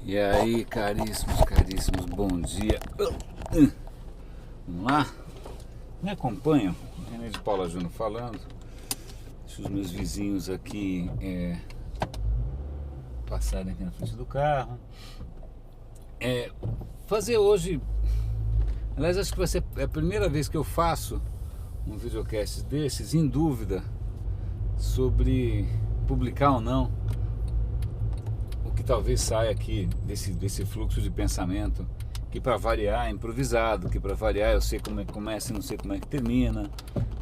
E aí, caríssimos, bom dia. Vamos lá? Me acompanham? René de Paula Júnior falando. Deixa os meus vizinhos aqui passarem aqui na frente do carro. Fazer hoje... Aliás, acho que vai ser a primeira vez que eu faço um videocast desses, em dúvida sobre publicar ou não o que talvez saia aqui desse fluxo de pensamento, que para variar é improvisado, que para variar eu sei como é que começa e não sei como é que termina,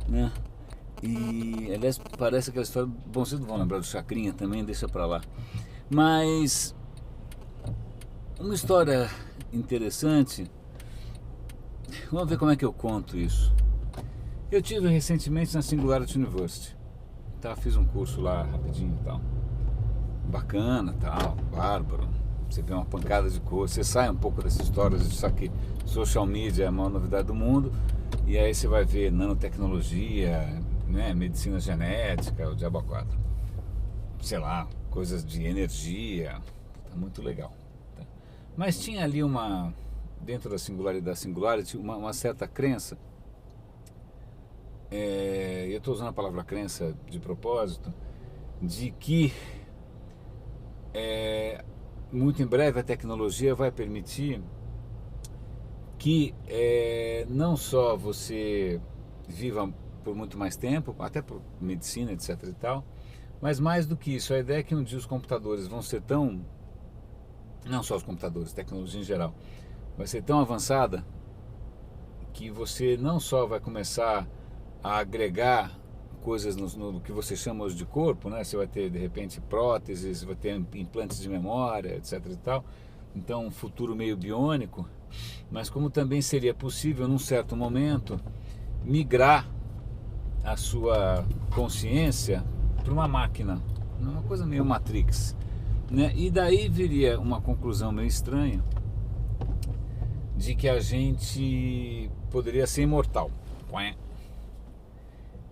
né? E aliás, parece aquela história, bom, vocês não vão lembrar do Chacrinha também, deixa pra lá. Mas uma história interessante, vamos ver como é que eu conto isso. Eu tive recentemente na Singularity University, tá? Fiz um curso lá rapidinho e tal, bacana, tal, bárbaro. Você vê uma pancada de coisa, você sai um pouco dessas histórias de só que social media é a maior novidade do mundo, e aí você vai ver nanotecnologia, né, medicina genética, o diabo a quatro, sei lá, coisas de energia, tá muito legal, tá? Mas tinha ali dentro da Singularity, uma certa crença, eu estou usando a palavra crença de propósito, de que muito em breve a tecnologia vai permitir que não só você viva por muito mais tempo, até por medicina, etc e tal, mas mais do que isso, a ideia é que um dia os computadores vão ser tão, não só os computadores, tecnologia em geral, vai ser tão avançada que você não só vai começar a agregar coisas no que você chama hoje de corpo, né? Você vai ter de repente próteses, vai ter implantes de memória, etc e tal, então um futuro meio biônico, mas como também seria possível num certo momento migrar a sua consciência para uma máquina, uma coisa meio Matrix, né? E daí viria uma conclusão meio estranha de que a gente poderia ser imortal.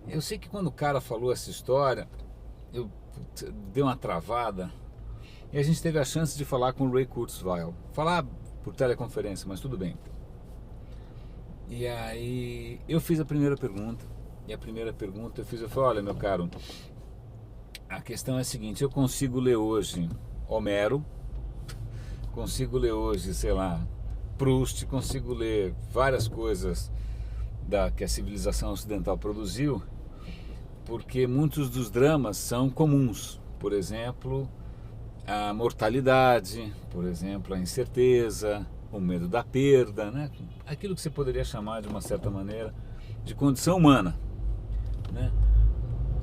Eu sei que quando o cara falou essa história, eu dei uma travada, e a gente teve a chance de falar com o Ray Kurzweil, falar por teleconferência, mas tudo bem. E aí eu fiz a primeira pergunta, e a primeira pergunta eu falei, olha meu caro, a questão é a seguinte, eu consigo ler hoje Homero, consigo ler hoje, sei lá, Proust, consigo ler várias coisas que a civilização ocidental produziu, porque muitos dos dramas são comuns, por exemplo, a mortalidade, por exemplo, a incerteza, o medo da perda, né? Aquilo que você poderia chamar de uma certa maneira de condição humana, né?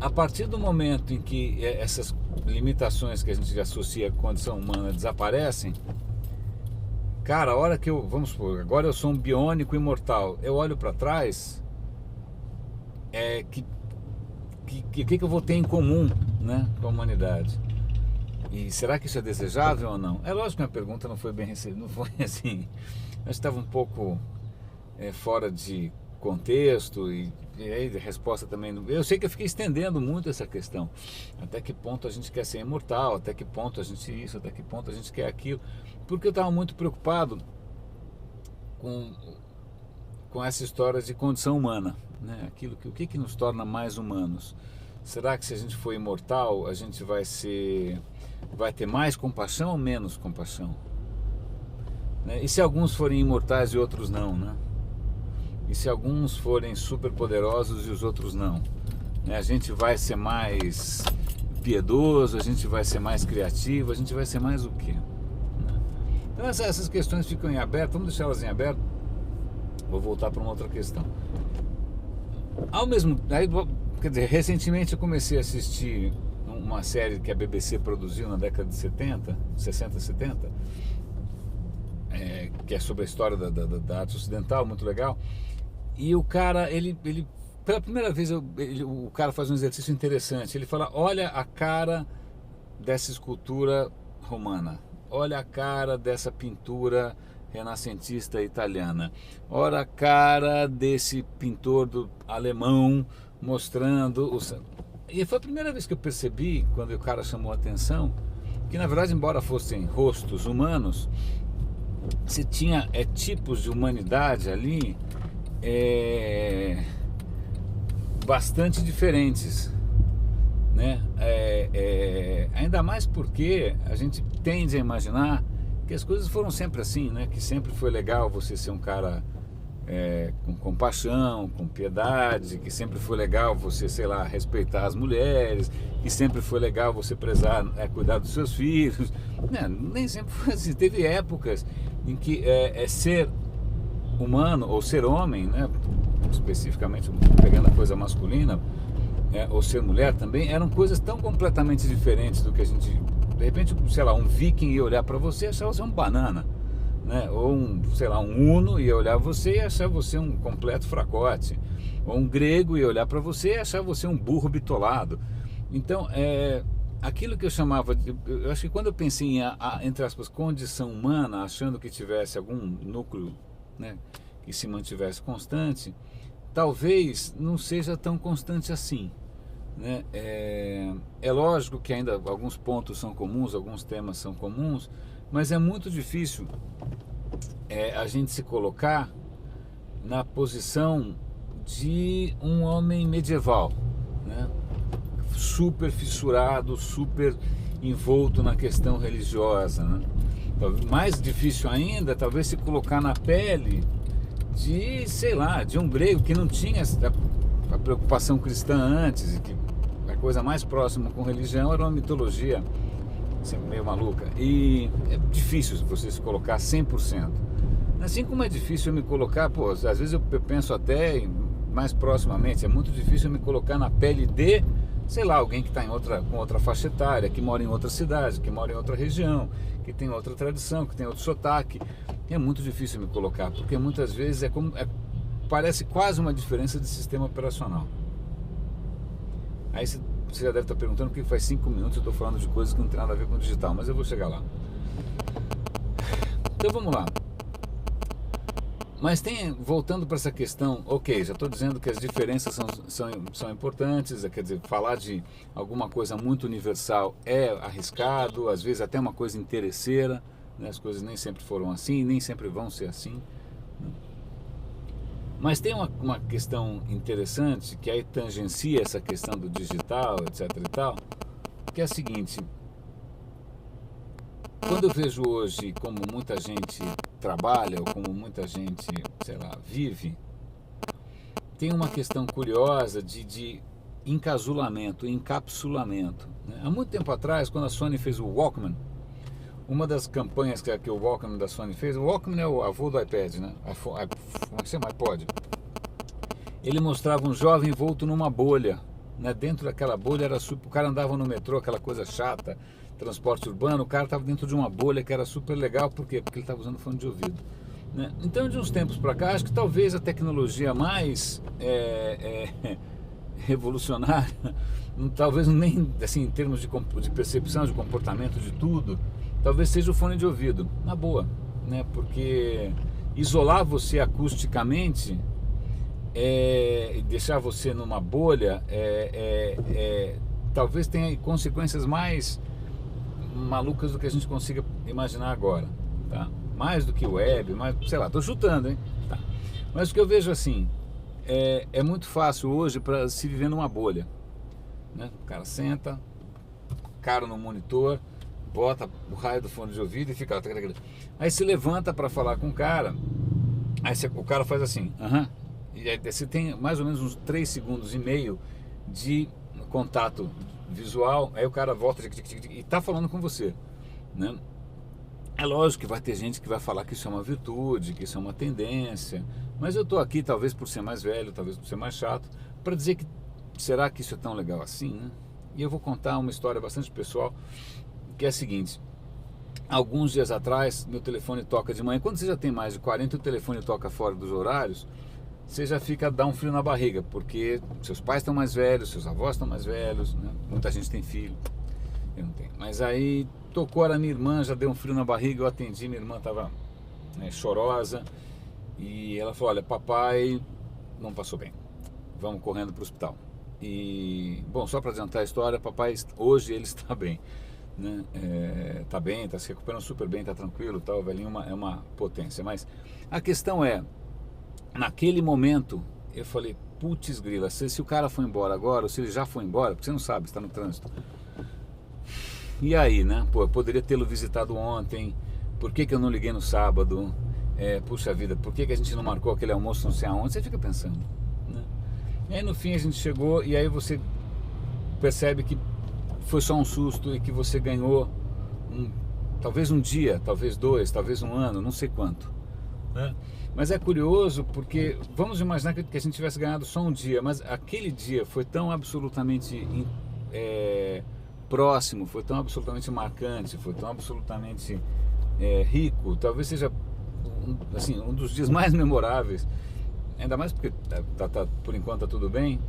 A partir do momento em que essas limitações que a gente associa à condição humana desaparecem, cara, a hora que vamos supor, agora eu sou um biônico imortal, eu olho para trás, que eu vou ter em comum, né, com a humanidade? E será que isso é desejável ou não? É lógico que a pergunta não foi bem recebida, não foi assim, eu estava um pouco fora de contexto e aí a resposta também, eu sei que eu fiquei estendendo muito essa questão, até que ponto a gente quer ser imortal, até que ponto a gente isso, até que ponto a gente quer aquilo, porque eu estava muito preocupado com essa história de condição humana, né? O que nos torna mais humanos? Será que se a gente for imortal a gente vai ter mais compaixão ou menos compaixão, né? E se alguns forem imortais e outros não, né? E se alguns forem super poderosos e os outros não, né? A gente vai ser mais piedoso, a gente vai ser mais criativo, a gente vai ser mais o quê, né? Então essas questões ficam em aberto, vamos deixá-las em aberto. Vou voltar para uma outra questão. Quer dizer, recentemente eu comecei a assistir uma série que a BBC produziu na década de 60, 70, que é sobre a história da arte ocidental, muito legal. E o cara, pela primeira vez, o cara faz um exercício interessante. Ele fala, olha a cara dessa escultura romana, olha a cara dessa pintura renascentista italiana, olha a cara desse pintor alemão mostrando E foi a primeira vez que eu percebi, quando o cara chamou a atenção, que na verdade, embora fossem rostos humanos, você tinha tipos de humanidade ali bastante diferentes, né? Ainda mais porque a gente tende a imaginar que as coisas foram sempre assim, né? Que sempre foi legal você ser um cara com compaixão, com piedade, que sempre foi legal você, sei lá, respeitar as mulheres, que sempre foi legal você prezar, cuidar dos seus filhos, né? Nem sempre foi assim. Teve épocas em que ser humano ou ser homem, né? Especificamente pegando a coisa masculina, ou ser mulher também, eram coisas tão completamente diferentes do que a gente, de repente, sei lá, um viking ia olhar para você e achar você um banana, né? Ou sei lá, um huno ia olhar você e achar você um completo fracote, ou um grego ia olhar para você e achar você um burro bitolado. Então, aquilo que eu chamava de, eu acho que quando eu pensei em, entre aspas, condição humana, achando que tivesse algum núcleo, né, que se mantivesse constante, talvez não seja tão constante assim, né? É lógico que ainda alguns pontos são comuns, alguns temas são comuns, mas é muito difícil a gente se colocar na posição de um homem medieval, né? Super fissurado, super envolto na questão religiosa, né? Mais difícil ainda, talvez se colocar na pele de, sei lá, de um grego que não tinha a preocupação cristã antes, e que a coisa mais próxima com religião era uma mitologia sempre meio maluca, e é difícil você se colocar 100%. Assim como é difícil eu me colocar, pô, às vezes eu penso até mais proximamente, é muito difícil eu me colocar na pele de, sei lá, alguém que está com outra faixa etária, que mora em outra cidade, que mora em outra região, que tem outra tradição, que tem outro sotaque. É muito difícil me colocar, porque muitas vezes parece quase uma diferença de sistema operacional. Aí você já deve estar perguntando por que faz 5 minutos eu estou falando de coisas que não tem nada a ver com o digital, mas eu vou chegar lá. Então vamos lá. Mas voltando para essa questão, ok, já estou dizendo que as diferenças são importantes, quer dizer, falar de alguma coisa muito universal é arriscado, às vezes até uma coisa interesseira, né? As coisas nem sempre foram assim, nem sempre vão ser assim, né? Mas tem uma questão interessante que aí tangencia essa questão do digital, etc e tal, que é a seguinte: quando eu vejo hoje como muita gente trabalha, ou como muita gente, sei lá, vive, tem uma questão curiosa de encasulamento, encapsulamento, né? Há muito tempo atrás, quando a Sony fez o Walkman, uma das campanhas que o Walkman da Sony fez, o Walkman é o avô do iPad, né? Como é que chama? iPod. Ele mostrava um jovem envolto numa bolha, né? Dentro daquela bolha o cara andava no metrô, aquela coisa chata, transporte urbano, o cara estava dentro de uma bolha que era super legal. Por quê? Porque ele estava usando fone de ouvido, né? Então, de uns tempos para cá, acho que talvez a tecnologia mais revolucionária, talvez nem assim em termos de percepção, de comportamento, de tudo, talvez seja o fone de ouvido, na boa, né? Porque isolar você acusticamente e deixar você numa bolha talvez tenha consequências mais malucas do que a gente consiga imaginar agora, tá? Mais do que web, mais, sei lá, tô chutando, hein? Tá. Mas o que eu vejo assim, é muito fácil hoje para se viver numa bolha, né? O cara senta, cara no monitor, bota o raio do fone de ouvido e fica... Aí se levanta para falar com o cara, aí o cara faz assim, e aí você tem mais ou menos uns 3 segundos e meio de contato visual, aí o cara volta e tá falando com você, né? É lógico que vai ter gente que vai falar que isso é uma virtude, que isso é uma tendência, mas eu tô aqui talvez por ser mais velho, talvez por ser mais chato, para dizer que será que isso é tão legal assim, né? E eu vou contar uma história bastante pessoal, que é a seguinte: alguns dias atrás meu telefone toca de manhã. Quando você já tem mais de 40 e o telefone toca fora dos horários, você já dá um frio na barriga, porque seus pais estão mais velhos, seus avós estão mais velhos, né? Muita gente tem filho, eu não tenho. Mas aí tocou, era minha irmã, já deu um frio na barriga, eu atendi, minha irmã estava chorosa, e ela falou: olha, papai não passou bem, vamos correndo para o hospital. E, bom, só para adiantar a história, papai, hoje ele está bem, né? Tá bem, tá se recuperando super bem, tá tranquilo, tal, o velhinho é uma potência. Mas a questão é, naquele momento, eu falei, putz grila, se o cara foi embora agora, ou se ele já foi embora, porque você não sabe, está no trânsito. E aí, né? Pô, eu poderia tê-lo visitado ontem, por que eu não liguei no sábado? Puxa vida, por que a gente não marcou aquele almoço não sei aonde? Você fica pensando, né? E aí no fim a gente chegou, e aí você percebe que foi só um susto e que você ganhou talvez um dia, talvez 2, talvez um ano, não sei quanto, né? Mas é curioso porque vamos imaginar que a gente tivesse ganhado só um dia, mas aquele dia foi tão absolutamente próximo, foi tão absolutamente marcante, foi tão absolutamente rico, talvez seja assim, um dos dias mais memoráveis, ainda mais porque por enquanto tá tudo bem.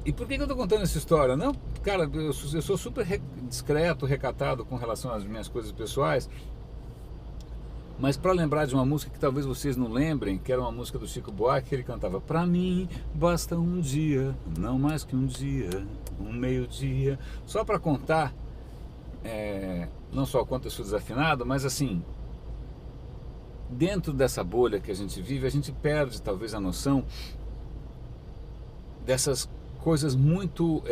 E por que eu estou contando essa história? Não, cara, eu sou super discreto, recatado com relação às minhas coisas pessoais, mas para lembrar de uma música que talvez vocês não lembrem, que era uma música do Chico Buarque, que ele cantava: pra mim basta um dia, não mais que um dia, um meio-dia, só para contar, não só o quanto eu sou desafinado, mas assim, dentro dessa bolha que a gente vive, a gente perde talvez a noção dessas coisas muito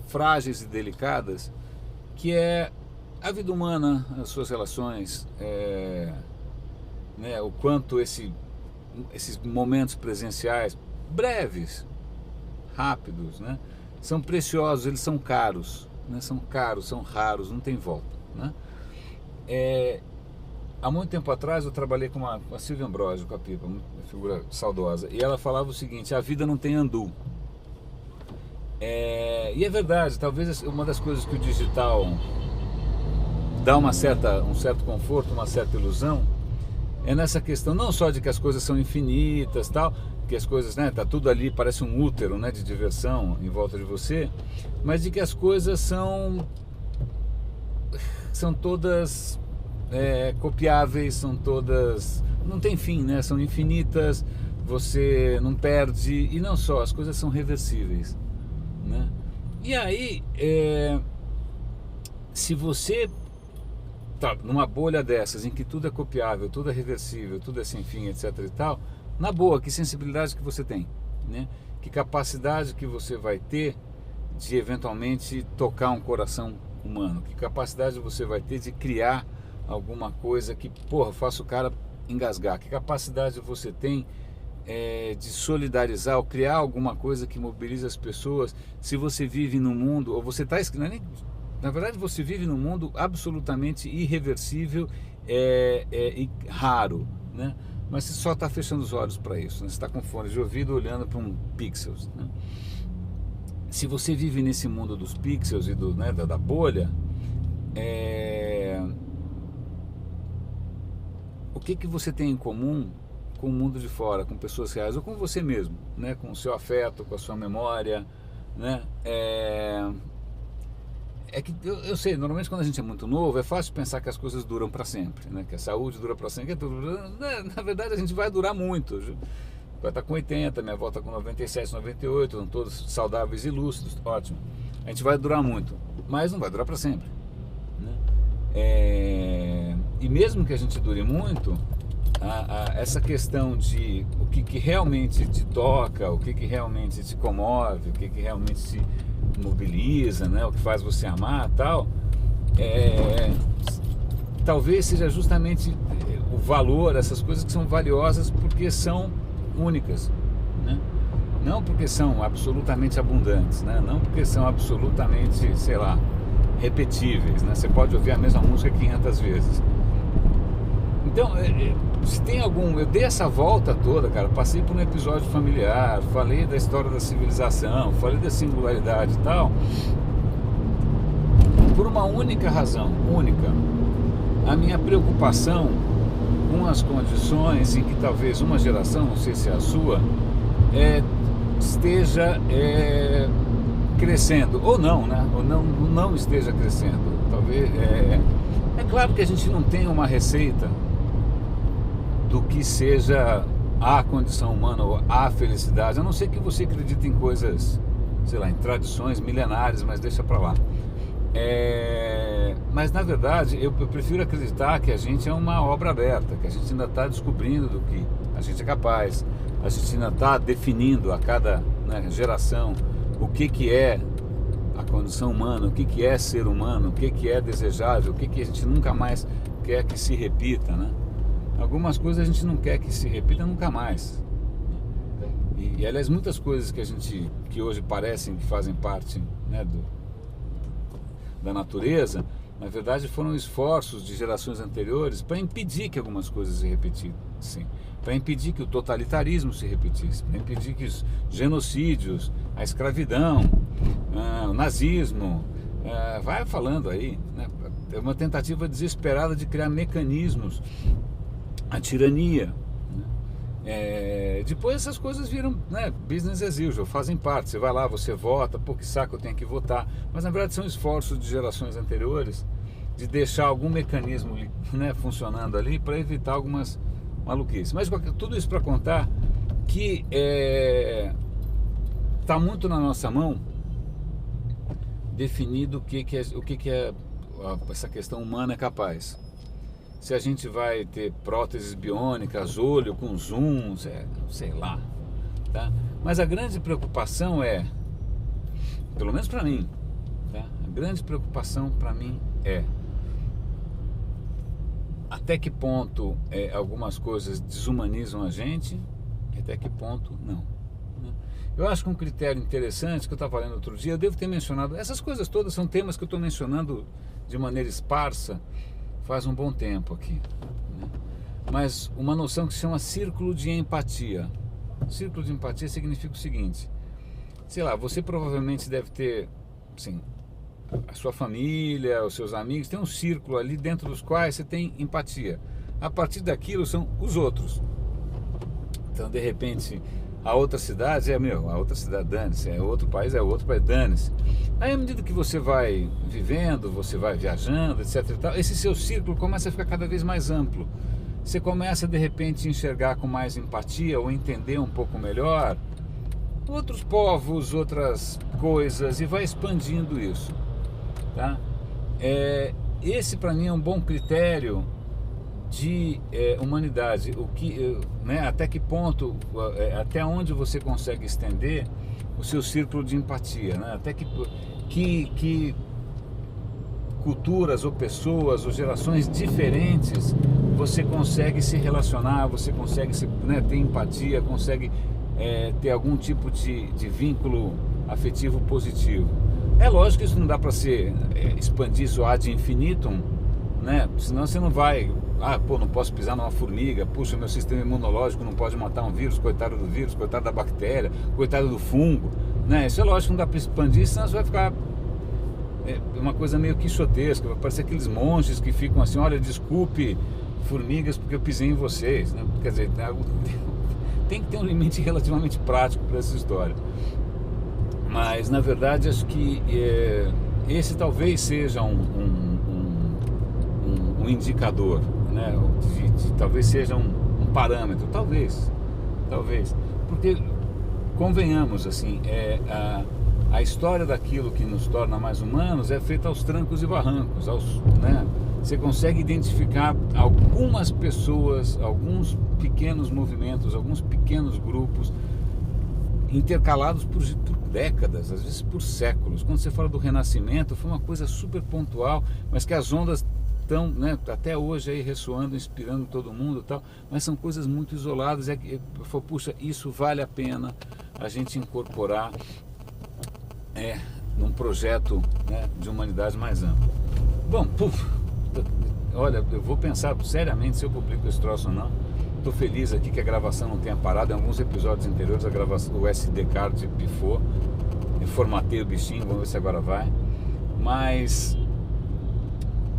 frágeis e delicadas, que é a vida humana, as suas relações, né, o quanto esses momentos presenciais, breves, rápidos, né, são preciosos, eles são caros, né, são raros, não tem volta, né? Há muito tempo atrás eu trabalhei com a Silvia Ambrosio, com a Pipa, uma figura saudosa, e ela falava o seguinte: a vida não tem andu. E é verdade, talvez uma das coisas que o digital dá um certo conforto, uma certa ilusão, é nessa questão não só de que as coisas são infinitas, tal, que as coisas, né, tá tudo ali, parece um útero, né, de diversão em volta de você, mas de que as coisas são todas copiáveis, são todas, não tem fim, né, são infinitas, você não perde, e não só, as coisas são reversíveis, né? E aí, se você tá numa bolha dessas, em que tudo é copiável, tudo é reversível, tudo é sem fim, etc e tal, na boa, que sensibilidade que você tem, né? Que capacidade que você vai ter de eventualmente tocar um coração humano, que capacidade você vai ter de criar alguma coisa que, porra, faça o cara engasgar, que capacidade você tem de solidarizar ou criar alguma coisa que mobilize as pessoas, se você vive num mundo, ou você está, na verdade você vive num mundo absolutamente irreversível e raro, né? Mas você só está fechando os olhos para isso, né? Você está com fone de ouvido olhando para um pixels, né? Se você vive nesse mundo dos pixels e da bolha, o que você tem em comum com o mundo de fora, com pessoas reais, ou com você mesmo, né? Com o seu afeto, com a sua memória, né? Que eu sei, normalmente quando a gente é muito novo, é fácil pensar que as coisas duram para sempre, né? Que a saúde dura para sempre, na verdade a gente vai durar muito. Vai estar com 80, minha avó está com 97, 98, estão todos saudáveis e lúcidos, ótimo. A gente vai durar muito, mas não vai durar para sempre, né? E mesmo que a gente dure muito, essa questão de o que realmente te toca, o que realmente te comove, o que realmente te mobiliza, né? O que faz você amar, tal, talvez seja justamente o valor, essas coisas que são valiosas porque são únicas, né? Não porque são absolutamente abundantes, né? Não porque são absolutamente, sei lá, repetíveis, né? Você pode ouvir a mesma música 500 vezes. Então, se tem eu dei essa volta toda, cara, passei por um episódio familiar, falei da história da civilização, falei da singularidade e tal, por uma única razão, única, a minha preocupação com as condições em que talvez uma geração, não sei se é a sua, esteja crescendo, ou não, né? Ou não esteja crescendo, talvez, é claro que a gente não tem uma receita do que seja a condição humana ou a felicidade, a não ser que você acredite em coisas sei lá, em tradições milenares, mas deixa para lá. Mas na verdade eu prefiro acreditar que a gente é uma obra aberta, que a gente ainda está descobrindo do que a gente é capaz, a gente ainda está definindo a cada, né, geração o que é a condição humana, o que é ser humano, o que é desejável, o que a gente nunca mais quer que se repita, né? Algumas coisas a gente não quer que se repita nunca mais. E aliás, muitas coisas que hoje parecem que fazem parte, né, da natureza, na verdade foram esforços de gerações anteriores para impedir que algumas coisas se repetissem, para impedir que o totalitarismo se repetisse, para impedir que os genocídios, a escravidão, o nazismo, vai falando aí, né? É uma tentativa desesperada de criar mecanismos, a tirania, né? Depois essas coisas viram, né, business as usual, fazem parte. Você vai lá, você vota, pô, que saco, eu tenho que votar, mas na verdade são esforços de gerações anteriores de deixar algum mecanismo, né, funcionando ali para evitar algumas maluquices. Mas tudo isso para contar que está muito na nossa mão definido o que é essa questão humana é capaz. Se a gente vai ter próteses biônicas, olho com zoom, sei lá, tá? Mas a grande preocupação pelo menos para mim, tá? A grande preocupação para mim até que ponto algumas coisas desumanizam a gente e até que ponto não, né? Eu acho que um critério interessante que eu estava lendo outro dia, eu devo ter mencionado, essas coisas todas são temas que eu estou mencionando de maneira esparsa faz um bom tempo aqui, né? Mas uma noção que se chama círculo de empatia. Círculo de empatia significa o seguinte, sei lá, você provavelmente deve ter, assim, a sua família, os seus amigos, tem um círculo ali dentro dos quais você tem empatia. A partir daquilo são os outros. Então, de repente, a outra cidade a outra cidade, dane-se, outro país, dane-se. Aí, à medida que você vai vivendo, você vai viajando, etc e tal, esse seu círculo começa a ficar cada vez mais amplo. Você começa, de repente, a enxergar com mais empatia ou entender um pouco melhor outros povos, outras coisas, e vai expandindo isso, tá? Esse, para mim, é um bom critério de humanidade, né, até que ponto, até onde você consegue estender o seu círculo de empatia, né? Até que culturas ou pessoas ou gerações diferentes você consegue se relacionar, você consegue né, ter empatia, consegue ter algum tipo de vínculo afetivo positivo. É lógico que isso não dá para ser expandir isso ad infinitum, né? Senão você não vai, não posso pisar numa formiga, puxa, meu sistema imunológico não pode matar um vírus, coitado do vírus, coitado da bactéria, coitado do fungo, né? Isso é lógico que não dá para expandir, senão você vai ficar uma coisa meio quixotesca, vai parecer aqueles monges que ficam assim, olha, desculpe formigas porque eu pisei em vocês, né? Quer dizer, tem que ter um limite relativamente prático para essa história. Mas na verdade acho que esse talvez seja um indicador, né? Talvez seja um parâmetro, talvez, porque convenhamos assim, a história daquilo que nos torna mais humanos é feita aos trancos e barrancos, né? Você consegue identificar algumas pessoas, alguns pequenos movimentos, alguns pequenos grupos intercalados por décadas, às vezes por séculos. Quando você fala do Renascimento, foi uma coisa super pontual, mas que as ondas estão, né, até hoje aí ressoando, inspirando todo mundo e tal, mas são coisas muito isoladas. Puxa, isso vale a pena a gente incorporar num projeto, né, de humanidade mais amplo. Bom, olha, eu vou pensar seriamente se eu publico esse troço ou não. Estou feliz aqui que a gravação não tenha parado. Em alguns episódios anteriores o SD card pifou, eu formatei o bichinho, vamos ver se agora vai. Mas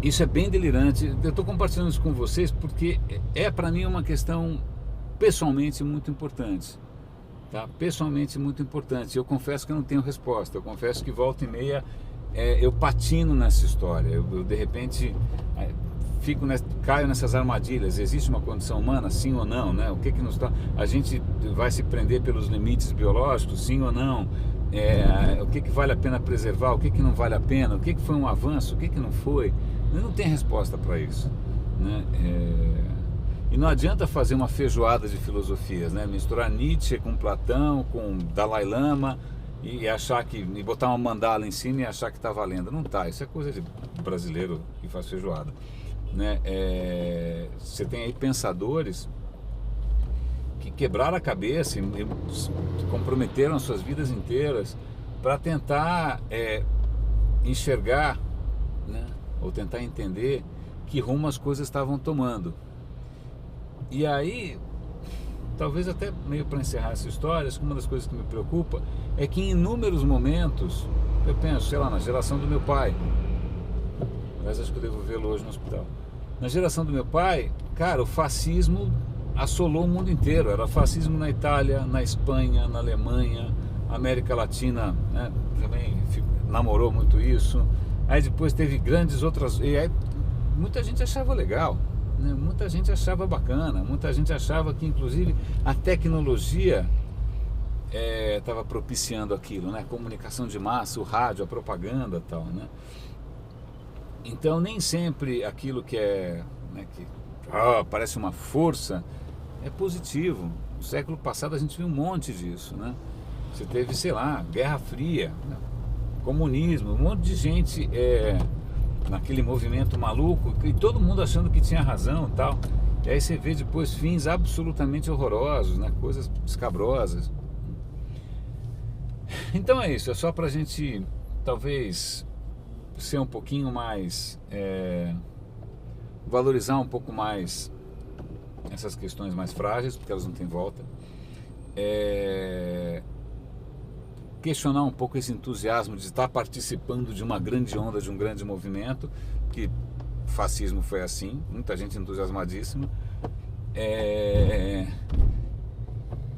isso é bem delirante. Eu estou compartilhando isso com vocês porque para mim uma questão pessoalmente muito importante, tá? Pessoalmente muito importante. Eu confesso que eu não tenho resposta. Eu confesso que volta e meia eu patino nessa história. Eu de repente caio nessas armadilhas. Existe uma condição humana, sim ou não, né? A gente vai se prender pelos limites biológicos, sim ou não? o que vale a pena preservar, o que não vale a pena, o que foi um avanço, o que não foi. Não tem resposta para isso, né? E não adianta fazer uma feijoada de filosofias, né? Misturar Nietzsche com Platão, com Dalai Lama e achar e botar uma mandala em cima e achar que está valendo. Não tá, isso é coisa de brasileiro que faz feijoada, né? Você tem aí pensadores que quebraram a cabeça e comprometeram as suas vidas inteiras para tentar enxergar, né? Ou tentar entender que rumo as coisas estavam tomando. E aí, talvez até meio para encerrar essa história, uma das coisas que me preocupa é que em inúmeros momentos, eu penso, sei lá, na geração do meu pai, mas acho que eu devo vê-lo hoje no hospital. Na geração do meu pai, cara, o fascismo assolou o mundo inteiro. Era fascismo na Itália, na Espanha, na Alemanha, América Latina, né, também namorou muito isso. Aí depois teve grandes outras... E aí muita gente achava legal, né? Muita gente achava bacana, muita gente achava que inclusive a tecnologia estava propiciando aquilo, né? A comunicação de massa, o rádio, a propaganda e tal, né? Então nem sempre aquilo que né, parece uma força é positivo. No século passado a gente viu um monte disso, né? Você teve, sei lá, Guerra Fria, né? Comunismo, um monte de gente naquele movimento maluco e todo mundo achando que tinha razão e tal. E aí você vê depois fins absolutamente horrorosos, né? Coisas escabrosas. Então é isso, é só pra gente talvez ser um pouquinho mais, valorizar um pouco mais essas questões mais frágeis, porque elas não têm volta, questionar um pouco esse entusiasmo de estar participando de uma grande onda, de um grande movimento, que fascismo foi assim, muita gente entusiasmadíssima,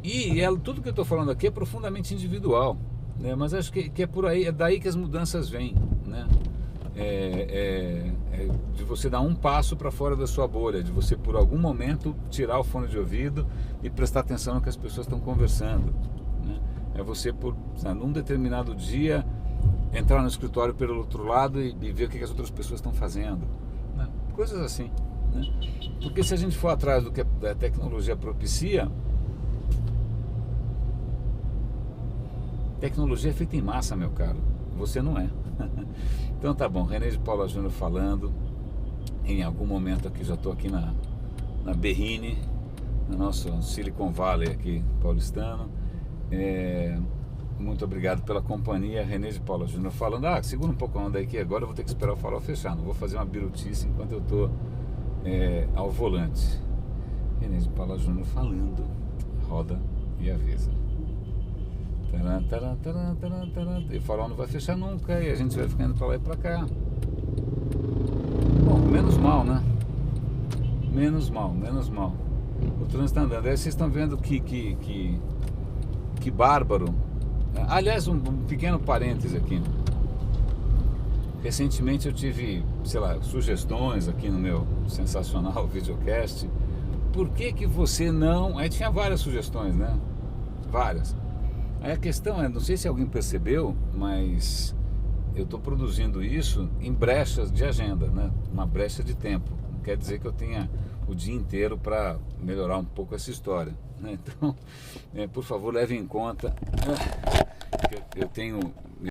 e tudo que eu estou falando aqui é profundamente individual, né? Mas acho que é por aí, é daí que as mudanças vêm, né? De você dar um passo para fora da sua bolha, de você por algum momento tirar o fone de ouvido e prestar atenção no que as pessoas estão conversando, né? É você num determinado dia entrar no escritório pelo outro lado e ver o que as outras pessoas estão fazendo, né? Coisas assim, né? Porque se a gente for atrás do que a tecnologia propicia, tecnologia é feita em massa, meu caro, você não é. Então tá bom, René de Paula Júnior falando. Em algum momento aqui, já estou aqui na Berrini, no nosso Silicon Valley aqui paulistano. Muito obrigado pela companhia. René de Paula Júnior falando. Segura um pouco a onda aí, que agora eu vou ter que esperar o farol fechar, não vou fazer uma birutice enquanto eu estou ao volante. René de Paula Júnior falando, roda e avisa. E o farol não vai fechar nunca e a gente vai ficando pra lá e pra cá. Bom, menos mal, né? Menos mal. O trânsito tá andando. Aí vocês estão vendo que bárbaro. Aliás, um pequeno parêntese aqui. Recentemente eu tive, sei lá, sugestões aqui no meu sensacional videocast. Por que você não... Aí tinha várias sugestões, né? Várias. Aí a questão não sei se alguém percebeu, mas eu estou produzindo isso em brechas de agenda, né? Uma brecha de tempo. Não quer dizer que eu tenha o dia inteiro para melhorar um pouco essa história, né? Então, por favor, leve em conta que eu tenho